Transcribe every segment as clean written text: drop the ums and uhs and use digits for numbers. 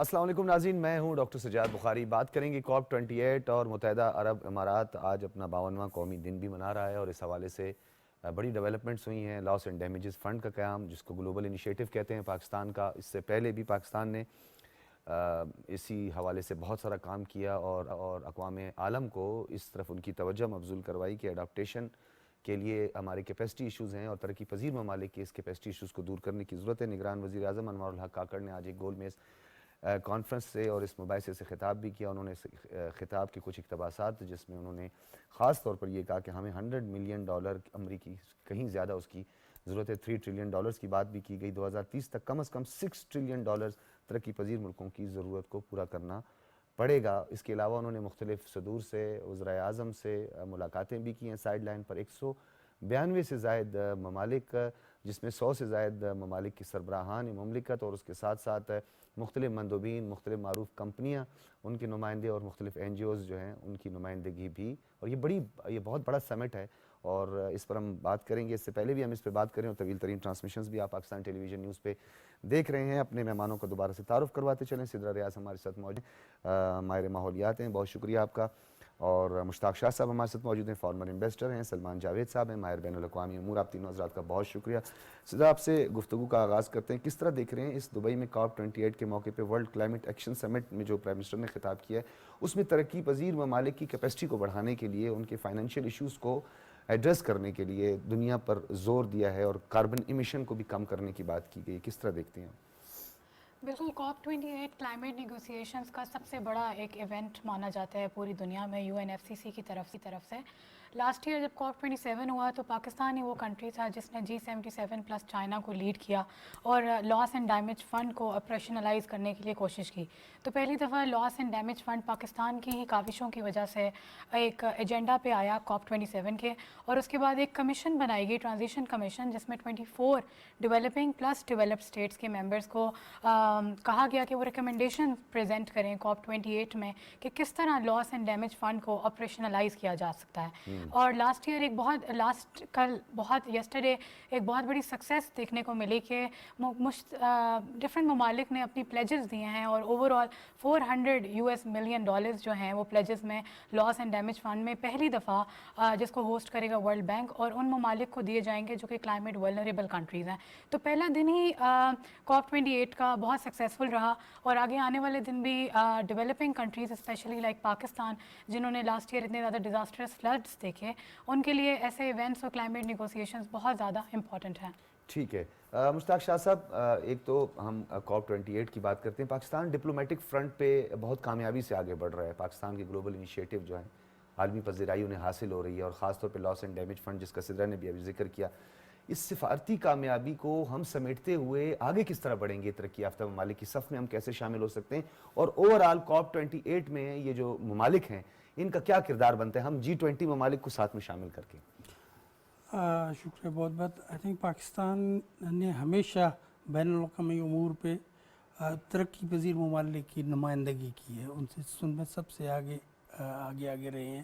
السلام علیکم ناظرین، میں ہوں ڈاکٹر سجاد بخاری۔ بات کریں گے COP 28 اور متحدہ عرب امارات آج اپنا 52واں قومی دن بھی منا رہا ہے، اور اس حوالے سے بڑی ڈیولپمنٹس ہوئی ہیں۔ لاس اینڈ ڈیمیجز فنڈ کا قیام، جس کو گلوبل انیشیٹو کہتے ہیں پاکستان کا، اس سے پہلے بھی پاکستان نے اسی حوالے سے بہت سارا کام کیا اور اقوام عالم کو اس طرف ان کی توجہ مبذول کروائی کہ اڈاپٹیشن کے لیے ہمارے کیپیسٹی ایشوز ہیں اور ترقی پذیر ممالک کے اس کیپیسٹی ایشوز کو دور کرنے کی ضرورت ہے۔ نگران وزیر اعظم انوار الحق کاکڑ نے آج ایک گول میز کانفرنس سے اور اس مباحثے سے خطاب بھی کیا۔ انہوں نے خطاب کے کچھ اقتباسات جس میں انہوں نے خاص طور پر یہ کہا کہ ہمیں $100 ملین امریکی، کہیں زیادہ اس کی ضرورت ہے۔ $3 ٹریلین کی بات بھی کی گئی۔ 2030 تک کم از کم $6 ٹریلین ترقی پذیر ملکوں کی ضرورت کو پورا کرنا پڑے گا۔ اس کے علاوہ انہوں نے مختلف صدور سے، وزرائے اعظم سے ملاقاتیں بھی کی ہیں سائیڈ لائن پر۔ 192 سے زائد ممالک، جس میں 100 سے زائد ممالک کی سربراہان مملکت اور اس کے ساتھ ساتھ مختلف مندوبین، مختلف معروف کمپنیاں، ان کے نمائندے اور مختلف NGOs جو ہیں ان کی نمائندگی بھی، اور یہ بہت بڑا سمٹ ہے اور اس پر ہم بات کریں گے۔ اس سے پہلے بھی ہم اس پہ بات کریں اور طویل ترین ٹرانسمیشنز بھی آپ پاکستان ٹیلی ویژن نیوز پہ دیکھ رہے ہیں۔ اپنے مہمانوں کو دوبارہ سے تعارف کرواتے چلیں۔ سدرہ ریاض ہمارے ساتھ موجود ہیں، ماہر ماحولیات ہیں، بہت شکریہ آپ کا۔ اور مشتاق شاہ صاحب ہمارے ساتھ موجود ہیں، فارمر انویسٹر ہیں۔ سلمان جاوید صاحب ہیں، ماہر بین الاقوامی امور۔ آپ تینوں حضرات کا بہت شکریہ۔ سدرہ، آپ سے گفتگو کا آغاز کرتے ہیں۔ کس طرح دیکھ رہے ہیں اس دبئی میں COP 28 کے موقع پہ ورلڈ کلائمیٹ ایکشن سمٹ میں جو پرائم منسٹر نے خطاب کیا ہے، اس میں ترقی پذیر ممالک کی کیپیسٹی کو بڑھانے کے لیے، ان کے فائنینشیل ایشوز کو ایڈریس کرنے کے لیے دنیا پر زور دیا ہے اور کاربن ایمیشن کو بھی کم کرنے کی بات کی گئی؟ کس طرح دیکھتے ہیں آپ؟ بالکل، COP 28 کلائمیٹ نیگوسیشنز کا سب سے بڑا ایک ایونٹ مانا جاتا ہے پوری دنیا میں UNFCCC کی طرف سے۔ لاسٹ ایئر جب COP 27 ہوا تو پاکستان ہی وہ کنٹری تھا جس نے G77 پلس چائنا کو لیڈ کیا اور لاس اینڈ ڈیمیج فنڈ کو آپریشنلائز کرنے کے لیے کوشش کی۔ تو پہلی دفعہ لاس اینڈ ڈیمیج فنڈ پاکستان کی ہی کاوشوں کی وجہ سے ایک ایجنڈا پہ آیا COP 27 کے، اور اس کے بعد ایک کمیشن بنائی گئی، ٹرانزیشن کمیشن، جس میں 24 ڈیولپنگ پلس ڈیولپڈ اسٹیٹس کے ممبرس کو کہا گیا کہ وہ ریکمنڈیشن پریزنٹ کریں COP 28 میں کہ کس طرح لاس اینڈ ڈیمیج فنڈ کو آپریشنلائز کیا جا سکتا ہے۔ اور لاسٹ ایئر یسٹرڈے ایک بہت بڑی سکسیس دیکھنے کو ملی کہ ڈفرینٹ ممالک نے اپنی پلیجز دیے ہیں، اور اوور آل $400 ملین جو ہیں وہ پلیجز میں لاس اینڈ ڈیمیج فنڈ میں پہلی دفعہ، جس کو ہوسٹ کرے گا ورلڈ بینک، اور ان ممالک کو دیے جائیں گے جو کہ کلائمیٹ ولنریبل کنٹریز ہیں۔ تو پہلا دن ہی COP 28 کا بہت سکسیزفل رہا، اور آگے آنے والے دن بھی developing countries specially like Pakistan, جنہوں نے لاسٹ ایئر اتنے زیادہ ڈیزاسٹرس فلڈس دیکھے، ان کے لیے ایسے ایونٹس اور کلائمیٹ نیگوسیشنز بہت زیادہ امپورٹنٹ ہیں۔ ٹھیک ہے مشتاق شاہ صاحب، ایک تو ہم COP 28 کی بات کرتے ہیں۔ پاکستان ڈپلومیٹک فرنٹ پہ بہت کامیابی سے آگے بڑھ رہا ہے۔ پاکستان کی گلوبل انیشیٹو جو ہیں عالمی پذیرائی انہیں حاصل ہو رہی ہے، اور خاص طور پہ لاس اینڈ ڈیمیج فنڈ جس کا سدرہ نے بھی ابھی ذکر کیا، اس سفارتی کامیابی کو ہم سمیٹتے ہوئے آگے کس طرح بڑھیں گے؟ ترقی یافتہ ممالک کی صف میں ہم کیسے شامل ہو سکتے ہیں؟ اور اوور آل COP 28 میں یہ جو ممالک ہیں ان کا کیا کردار بنتا ہے ہم G20 ممالک کو ساتھ میں شامل کر کے؟ شکریہ بہت بہت۔ آئی تھنک پاکستان نے ہمیشہ بین الاقوامی امور پہ ترقی پذیر ممالک کی نمائندگی کی ہے، ان میں سب سے آگے رہے ہیں۔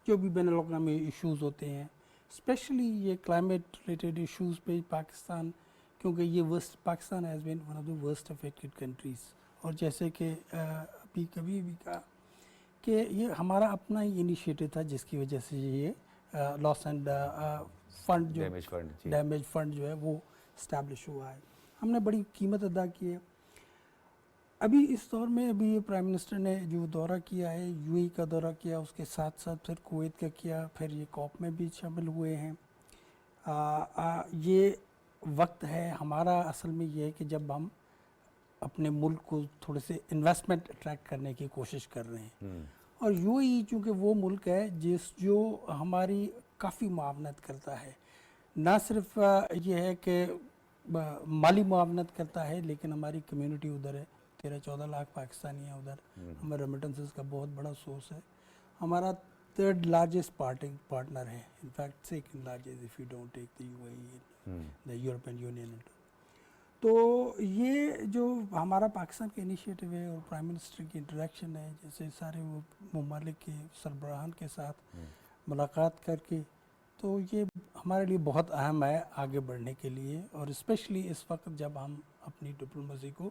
جو بھی بین الاقوامی ایشوز ہوتے ہیں، اسپیشلی یہ کلائمیٹ ریلیٹڈ ایشوز پہ پاکستان، کیونکہ یہ Pakistan has been one of the worst affected countries, اور جیسے کہ ابھی کبھی بھی کہا کہ یہ ہمارا اپنا ہی انیشیٹو تھا جس کی وجہ سے یہ لاس اینڈ فنڈ جو ڈیمیج فنڈ جو ہے وہ اسٹیبلش ہوا ہے۔ ہم نے بڑی قیمت ادا کی ہے۔ ابھی اس دور میں ابھی پرائم منسٹر نے جو دورہ کیا ہے، UAE کا دورہ کیا، اس کے ساتھ ساتھ پھر کویت کا کیا، پھر یہ COP میں بھی شامل ہوئے ہیں۔ یہ وقت ہے ہمارا، اصل میں یہ ہے کہ جب ہم اپنے ملک کو تھوڑے سے انویسٹمنٹ اٹریکٹ کرنے کی کوشش کر رہے ہیں، اور UAE چونکہ وہ ملک ہے جو ہماری کافی معاونت کرتا ہے، نہ صرف یہ ہے کہ مالی معاونت کرتا ہے، لیکن ہماری کمیونٹی ادھر ہے، 13-14 لاکھ پاکستانی ہیں ادھر، ہمارے ریمیٹنسز کا بہت بڑا سورس ہے۔ ہمارا 3rd لارجسٹ پارٹنر ہے، in fact 2nd largest if you don't take the UAE the European Union۔ تو یہ جو ہمارا پاکستان کا انیشیٹو ہے اور پرائم منسٹر کی انٹریکشن ہے، جیسے سارے وہ ممالک کے سربراہان کے ساتھ ملاقات کر کے، تو یہ ہمارے لیے بہت اہم ہے آگے بڑھنے کے لیے، اور اسپیشلی اس وقت جب ہم اپنی ڈپلومیسی کو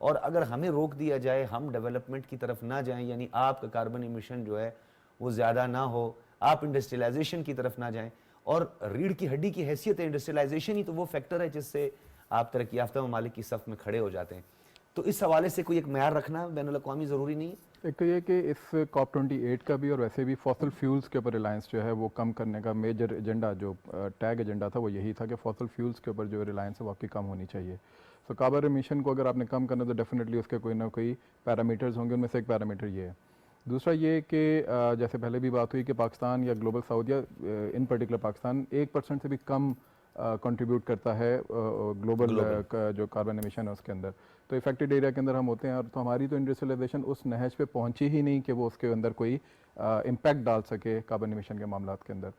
اور اگر ہمیں روک دیا جائے, ہم ڈیولپمنٹ کی طرف نہ جائیں, یعنی آپ کا کاربن ایمیشن جو ہے وہ زیادہ نہ ہو, آپ انڈسٹریلائزیشن کی طرف نہ جائیں, اور ریڑھ کی ہڈی کی حیثیت ہے انڈسٹریلائزیشن ہی تو وہ فیکٹر ہے جس سے آپ ترقی یافتہ ممالک کی صف میں کھڑے ہو جاتے ہیں. تو اس حوالے سے کوئی ایک معیار رکھنا بین الاقوامی ضروری نہیں ہے؟ ایک تو یہ کہ اس COP 28 کا بھی اور ویسے بھی فاسل فیولز کے اوپر ریلائنس جو ہے وہ کم کرنے کا میجر ایجنڈا, جو ٹیگ ایجنڈا تھا وہ یہی تھا کہ فاسل فیولز کے اوپر جو ریلائنس ہے واقعی کم ہونی چاہیے. سو کاربن ایمیشن کو اگر آپ نے کم کرنا تو ڈیفینیٹلی اس کے کوئی نہ کوئی پیرامیٹرز ہوں گے, ان میں سے ایک پیرامیٹر یہ ہے. دوسرا یہ کہ جیسے پہلے بھی بات ہوئی کہ پاکستان یا گلوبل ساؤتھ یا ان پرٹیکولر پاکستان 1% سے بھی کم کنٹریبیوٹ کرتا ہے گلوبل جو کاربن ایمیشن ہے اس کے اندر. تو افیکٹڈ ایریا کے اندر ہم ہوتے ہیں, اور تو ہماری تو انڈسٹریلائزیشن اس نہج پہ پہنچی ہی نہیں کہ وہ اس کے اندر کوئی امپیکٹ ڈال سکے کاربن ایمیشن کے معاملات کے اندر.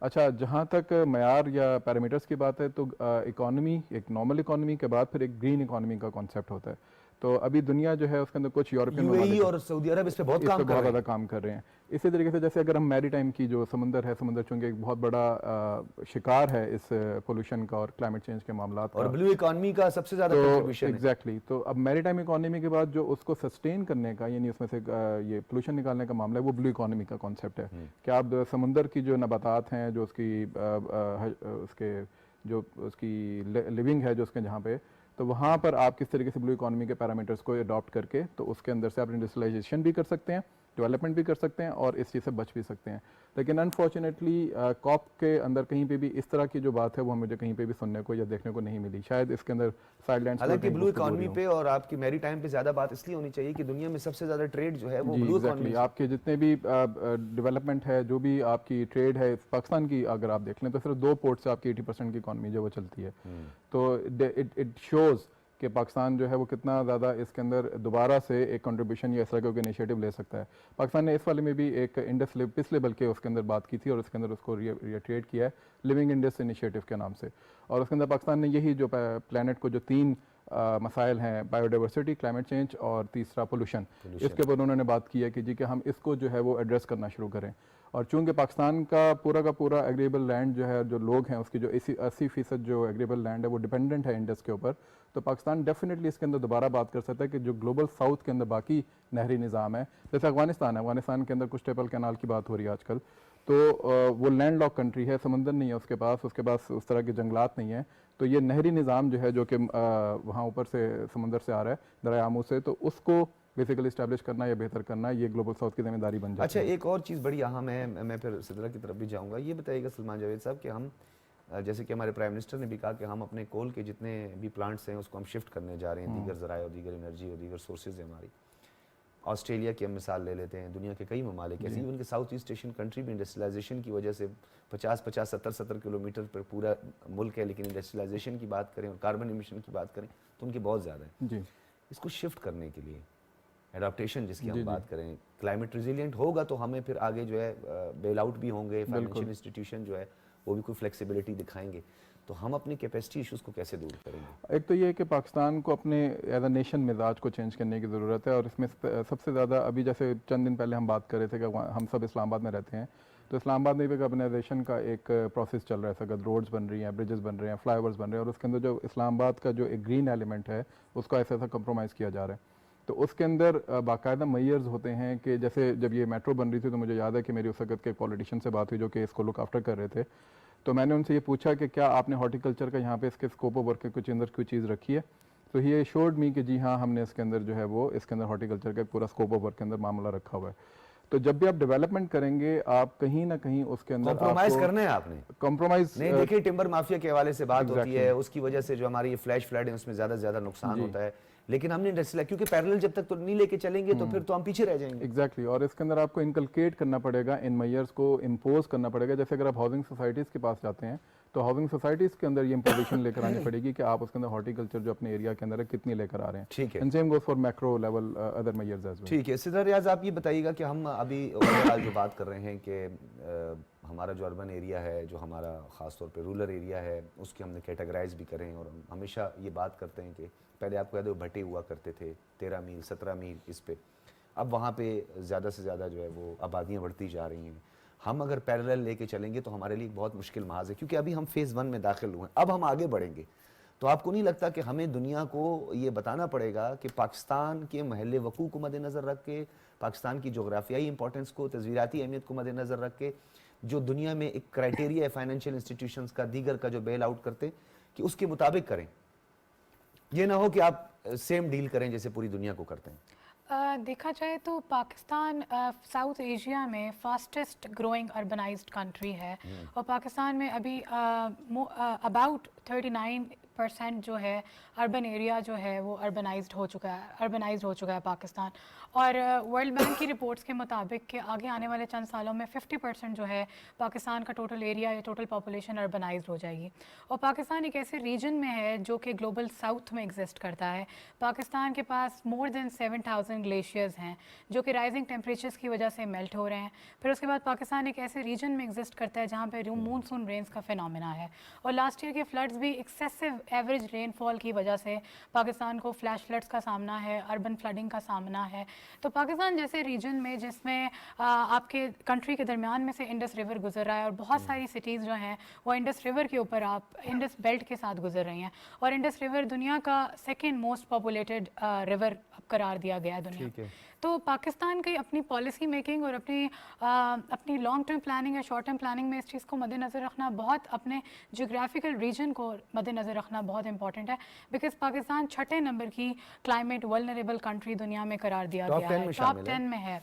اچھا, جہاں تک معیار یا پیرامیٹرز کی بات ہے تو اکانومی, ایک نارمل اکانومی کے بعد پھر ایک گرین اکانومی کا کانسیپٹ ہوتا ہے. تو ابھی دنیا جو ہے اس کے اندر کچھ یورپین UAE اور سعودی عرب اس پہ بہت کام کر رہے ہیں. زیادہ کام کر رہے ہیں. اسی طریقے سے جیسے اگر ہم میری ٹائم کی جو سمندر ہے, سمندر چونکہ ایک بہت بڑا شکار ہے اس پولوشن کا اور کلائمیٹ چینج کے معاملات کا, اور بلو اکانومی کا سب سے زیادہ کنٹریبیوشن ہے. ایگزیکٹلی. تو اب میری ٹائم اکانومی کے بعد جو اس کو سسٹین کرنے کا, یعنی اس میں سے یہ پولوشن نکالنے کا معاملہ ہے, وہ بلو اکانومی کا کانسیپٹ ہے کہ آپ سمندر کی جو نباتات ہیں, جو اس کی اس کے جو اس کی لیونگ ہے جو اس کے جہاں پہ, تو وہاں پر آپ کس طریقے سے بلو اکانومی کے پیرامیٹرز کو اڈاپٹ کر کے تو اس کے اندر سے آپ انڈسٹریلائزیشن بھی کر سکتے ہیں, ڈیولپمنٹ بھی کر سکتے ہیں, اور اس چیز سے بچ بھی سکتے ہیں. لیکن انفارچونیٹلی COP کے اندر کہیں پہ بھی اس طرح کی جو بات ہے وہ مجھے کہیں پہ بھی سننے کو یا دیکھنے کو نہیں ملی. شاید اس کے اندر سائیڈ لائنز, حالانکہ بلو اکانومی پہ اور آپ کی میری ٹائم پہ زیادہ بات اس لیے ہونی چاہیے کہ دنیا میں سب سے زیادہ ٹریڈ جو ہے وہ بلو اکانومی. آپ کے جتنے بھی ڈیولپمنٹ ہے, جو بھی آپ کی ٹریڈ ہے پاکستان کی اگر آپ دیکھ لیں تو صرف 2 پورٹ سے آپ کی 80% کی اکانومی جو وہ چلتی ہے. تو اٹ شوز کہ پاکستان جو ہے وہ کتنا زیادہ اس کے اندر دوبارہ سے ایک کنٹریبیوشن یا اس طرح کا کوئی انیشیٹو لے سکتا ہے. پاکستان نے اس والے میں بھی ایک انڈس پچھلے بلکہ اس کے اندر بات کی تھی, اور اس کے اندر اس کو ریٹریٹ کیا ہے لیونگ انڈس انیشیٹو کے نام سے. اور اس کے اندر پاکستان نے یہی جو پلانٹ کو جو 3 مسائل ہیں, بایو ڈائیورسٹی, کلائمیٹ چینج اور تیسرا پولوشن, اس کے اوپر انہوں نے بات کی ہے کہ جی کہ ہم اس کو جو ہے وہ ایڈریس کرنا شروع کریں. اور چونکہ پاکستان کا پورا ایگریبل لینڈ جو ہے, جو لوگ ہیں اس کی جو 80% جو ایگریبل لینڈ ہے وہ ڈیپینڈنٹ ہے انڈس کے اوپر, تو پاکستان ڈیفینیٹلی اس کے اندر دوبارہ بات کر سکتا ہے کہ جو گلوبل ساؤتھ کے اندر باقی نہری نظام ہے, جیسے افغانستان ہے, افغانستان کے اندر کچھ ٹیپل کینال کی بات ہو رہی ہے آج کل, تو وہ لینڈ لاک کنٹری ہے, سمندر نہیں ہے اس کے پاس اس طرح کے جنگلات نہیں ہیں. تو یہ نہری نظام جو ہے جو کہ وہاں اوپر سے سمندر سے آ رہا ہے, دریائے آمو سے, تو اس کو بیسیکلی اسٹیبلش کرنا یا بہتر کرنا یہ گلوبل ساؤتھ کی ذمہ داری بن جاتی ہے. اچھا, ایک اور چیز بڑی اہم ہے, میں پھر صدرہ کی طرف بھی جاؤں گا. یہ بتائیے گا سلمان جاوید صاحب کہ ہم جیسے کہ ہمارے پرائم منسٹر نے بھی کہا کہ ہم اپنے کول کے جتنے بھی پلانٹس ہیں اس کو ہم شفٹ کرنے جا رہے ہیں, دیگر ذرائع اور دیگر انرجی اور دیگر سورسز ہیں ہماری. آسٹریلیا کی ہم مثال لے لیتے ہیں, دنیا کے کئی ممالک ایسے, ایون کہ ساؤتھ ایسٹ ایشین کنٹری بھی انڈسٹریلائزیشن کی وجہ سے 50-70 کلومیٹر پر پورا ملک ہے, لیکن انڈسٹریلائزیشن کی بات کریں اور کاربن ایمیشن کی بات کریں تو ان کے بہت زیادہ ہیں. جی, اس کو شفٹ کرنے کے لیے اڈاپٹیشن جس کی ہم بات کریں, کلائمیٹ ریزیلینٹ ہوگا تو ہمیں پھر آگے جو ہے بیل آؤٹ بھی ہوں گے, فائنینشیل انسٹیٹیوشن جو ہے وہ بھی کوئی فلیکسیبلٹی دکھائیں گے, تو ہم اپنی کیپیسٹی ایشوز کو کیسے دور کریں گے؟ ایک تو یہ کہ پاکستان کو اپنے ایز اے نیشن مزاج کو چینج کرنے کی ضرورت ہے, اور اس میں سب سے زیادہ ابھی جیسے چند دن پہلے ہم بات کر رہے تھے کہ ہم سب اسلام آباد میں رہتے ہیں, تو اسلام آباد میں بھی اربنائزیشن کا ایک پروسیس چل رہا ہے, سگد روڈز بن رہی ہیں, بریجز بن رہے ہیں, فلائی اوورز بن رہے ہیں, اور اس کے اندر جو اسلام آباد کا جو ایک گرین ایلیمنٹ ہے اس کو ایسا کمپرومائز کیا جا رہا ہے. تو اس کے اندر باقاعدہ میئرز ہوتے ہیں کہ جیسے جب یہ میٹرو بن رہی تھی تو مجھے یاد ہے کہ میری اس وقت کے پولیٹیشین سے بات ہوئی جو کہ اس کو لک آفٹر کر رہے تھے, تو میں نے ان سے یہ پوچھا کہ کیا آپ نے ہارٹیکلچر کا یہاں پہ اس کے اسکوپ آف ورک کے کچھ اندر کوئی چیز رکھی ہے, تو ہی ایشورڈ می کہ جی ہاں ہم نے اس کے اندر جو ہے وہ اس کے اندر ہارٹیکلچر کا پورا اسکوپ آف ورک کے اندر معاملہ رکھا ہوا ہے. تو جب بھی آپ ڈیولپمنٹ کریں گے آپ کہیں نہ کہیں اس کے اندر کمپرومائز کرنا ہے, آپ نے کمپرومائز نہیں. دیکھیں ٹمبر مافیا کے حوالے سے بات ہوتی ہے, اس کی وجہ سے جو ہماری یہ فلیش فلڈ ہے اس میں زیادہ سے زیادہ نقصان ہوتا ہے, لیکن ہم نے انڈسٹریل کیونکہ پیرلل جب تک تو نہیں لے کے چلیں گے تو پھر تو ہم پیچھے رہ جائیں گے. ایگزیکٹلی, اور اس کے اندر آپ کو انکلکیٹ کرنا پڑے گا, ان میئرس کو امپوز کرنا پڑے گا. جیسے اگر آپ ہاؤسنگ سوسائٹیز کے پاس جاتے ہیں تو ہاؤسنگ سوسائٹیز کے اندر یہ امپوزیشن لے کر آنی پڑے گی کہ آپ اس کے اندر ہارٹیکلچر جو اپنے ایریا کے اندر ہے کتنی لے کر آ رہے ہیں. ٹھیک ہے, and same goes for macro level other measures as well. ٹھیک ہے. سدھر ریاض آپ یہ بتائیے گا کہ ہم ابھی اوورآل جو بات کر رہے ہیں کہ ہمارا جو اربن ایریا ہے, جو ہمارا خاص طور پہ رورل ایریا ہے, اس کی ہم نے کیٹیگرائز بھی کریں, اور ہم ہمیشہ یہ بات کرتے ہیں کہ پہلے آپ کو یاد ہے بھٹے ہوا کرتے تھے 13 میل 17 میل اس پہ, اب وہاں پہ زیادہ سے زیادہ جو ہے وہ آبادیاں بڑھتی جا رہی ہیں. ہم اگر پیرلل لے کے چلیں گے تو ہمارے لیے بہت مشکل محاذ ہے, کیونکہ ابھی ہم فیز 1 میں داخل ہوئے ہیں, اب ہم آگے بڑھیں گے تو آپ کو نہیں لگتا کہ ہمیں دنیا کو یہ بتانا پڑے گا کہ پاکستان کے محل وقوع کو مد نظر رکھ کے، پاکستان کی جغرافیائی امپورٹنس کو، تصویراتی اہمیت کو مد نظر رکھ کے، جو دنیا میں ایک کرائٹیریا ہے فائنینشیل انسٹیٹیوشنز کا، دیگر کا جو بیل آؤٹ کرتے، کہ اس کے مطابق کریں. یہ نہ ہو کہ آپ سیم ڈیل کریں جیسے پوری دنیا کو کرتے ہیں. دیکھا جائے تو پاکستان ساؤتھ ایشیا میں فاسٹسٹ گروئنگ اربنائزڈ کنٹری ہے، اور پاکستان میں ابھی اباؤٹ 39% جو ہے اربن ایریا جو ہے وہ اربنائزڈ ہو چکا ہے پاکستان. اور ورلڈ بینک کی رپورٹس کے مطابق کہ آگے آنے والے چند سالوں میں 50% جو ہے پاکستان کا ٹوٹل ایریا یا ٹوٹل پاپولیشن اربنائزڈ ہو جائے گی. اور پاکستان ایک ایسے ریجن میں ہے جو کہ گلوبل ساؤتھ میں ایگزسٹ کرتا ہے. پاکستان کے پاس مور دین 7,000 گلیشیئرز ہیں جو کہ رائزنگ ٹیمپریچرز کی وجہ سے میلٹ ہو رہے ہیں. پھر اس کے بعد پاکستان ایک ایسے ریجن میں ایگزسٹ کرتا ہے جہاں پہ مونسون رینز کا فینومینا ہے. اور لاسٹ ایئر کے فلڈز بھی ایکسیسو ایوریج رین فال کی وجہ سے پاکستان کو فلیش فلڈز کا سامنا ہے، اربن فلڈنگ کا سامنا ہے. تو پاکستان جیسے ریجن میں جس میں آپ کے کنٹری کے درمیان میں سے انڈس ریور گزر رہا ہے، اور بہت ساری سٹیز جو ہیں وہ انڈس ریور کے اوپر آپ انڈس بیلٹ کے ساتھ گزر رہی ہیں، اور انڈس ریور دنیا کا سیکنڈ موسٹ پاپولیٹڈ ریور قرار دیا گیا ہے دنیا. تو پاکستان کی اپنی پالیسی میکنگ اور اپنی لانگ ٹرم پلاننگ یا شارٹ ٹرم پلاننگ میں اس چیز کو مد نظر رکھنا بہت، اپنے جغرافیکل ریجن کو مد نظر رکھنا بہت امپورٹنٹ ہے، بیکاز پاکستان 6 نمبر کی کلائمیٹ ولنریبل کنٹری دنیا میں قرار دیا گیا ہے، ٹاپ 10 میں ہے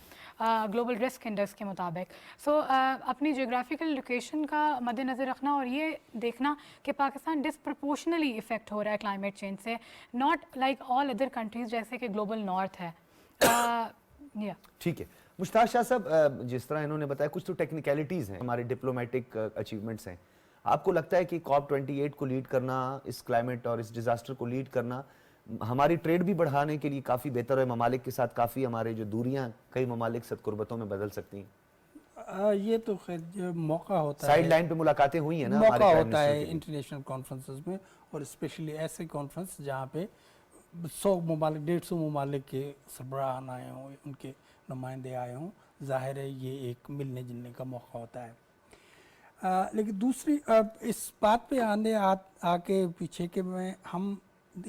گلوبل رسک انڈیکس کے مطابق. سو اپنی جغرافیکل لوکیشن کا مد نظر رکھنا اور یہ دیکھنا کہ پاکستان ڈسپرپورشنلی افیکٹ ہو رہا ہے کلائمیٹ چینج سے، not like all other countries جیسے کہ گلوبل نارتھ ہے. ٹھیک ہے مشتاق شاہ صاحب، جس طرح انہوں نے بتایا کچھ تو ٹیکنیکلٹیز ہیں، ہمارے ڈپلومیٹک اچیومنٹس ہیں. آپ کو لگتا ہے کہ COP 28 کو لیڈ کرنا، اس کلائمیٹ اور اس ڈیزاسٹر کو لیڈ کرنا ہماری ٹریڈ بھی بڑھانے کے لیے کافی بہتر ہے؟ ممالک کے ساتھ کافی ہمارے جو دوریاں کئی ممالک سے قربتوں میں بدل سکتی ہیں. یہ تو خیر جو موقع ہوتا ہے، سائیڈ لائن پہ ملاقاتیں ہوئی ہیں نا موقع ہمارے ہوتا ہے انٹرنیشنل کانفرنسز میں، اور اسپیشلی ایسے کانفرنس جہاں پہ 100 ممالک 150 ممالک کے سربراہان آئے ہوں، ان کے نمائندے آئے ہوں. ظاہر ہے یہ ایک ملنے جلنے کا موقع ہوتا ہے. لیکن دوسری اس بات پہ آ کے پیچھے کہ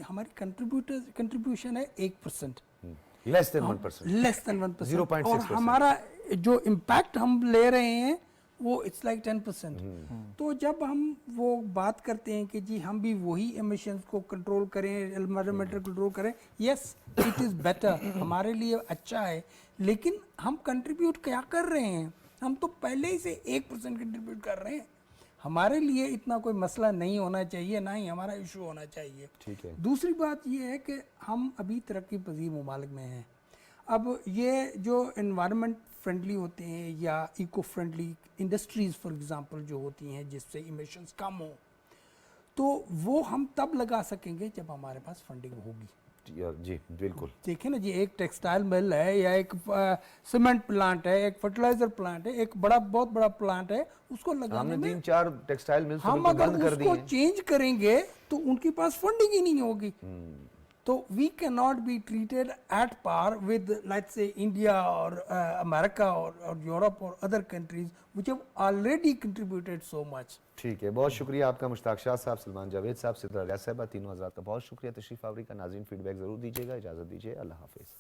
ہماری کنٹریبیوشن ہے 1%، لیس دین 1%، 0.6%، اور ہمارا جو امپیکٹ ہم لے رہے ہیں وہ اٹس لائک 10%. تو جب ہم وہ بات کرتے ہیں کہ جی ہم بھی وہی ایمیشنز کو کنٹرول کریں، انوائرمنٹل کنٹرول کریں، یس اٹ از بیٹر، ہمارے لیے اچھا ہے، لیکن ہم کنٹریبیوٹ کیا کر رہے ہیں؟ ہم تو پہلے ہی سے 1% کنٹریبیوٹ کر رہے ہیں. ہمارے لیے اتنا کوئی مسئلہ نہیں ہونا چاہیے، نہ ہی ہمارا ایشو ہونا چاہیے. دوسری بات یہ ہے کہ ہم ابھی ترقی پذیر ممالک میں ہیں. اب یہ جو انوائرمنٹ فرینڈلی ہوتے ہیں یا eco friendly industries for example جو ہوتی ہیں جس سے ایمیشنز کم ہوں، تو وہ ہم تب لگا سکیں گے جب ہمارے پاس فنڈنگ ہوگی. جی بالکل. دیکھیں نا جی، ایک ٹیکسٹائل مل ہے یا ایک سیمنٹ پلانٹ ہے، ایک فرٹیلائزر پلانٹ ہے، ایک بہت بڑا پلانٹ ہے، اس کو لگانے میں 3-4 ٹیکسٹائل ملز ہم اگر اس کو چینج کریں گے تو ان کے پاس فنڈنگ ہی نہیں ہوگی. تو we can not be treated at par with let's say India اور امریکہ اور یورپ اور other countries which have already contributed so much. ٹھیک ہے، بہت شکریہ آپ کا مشتاق شاہ صاحب، سلمان جاوید صاحب، سدرا الیاس صاحبہ، تینوں حضرات کا بہت شکریہ تشریف آوری کا. ناظرین فیڈ بیک ضرور دیجیے گا. اجازت دیجیے، اللہ حافظ.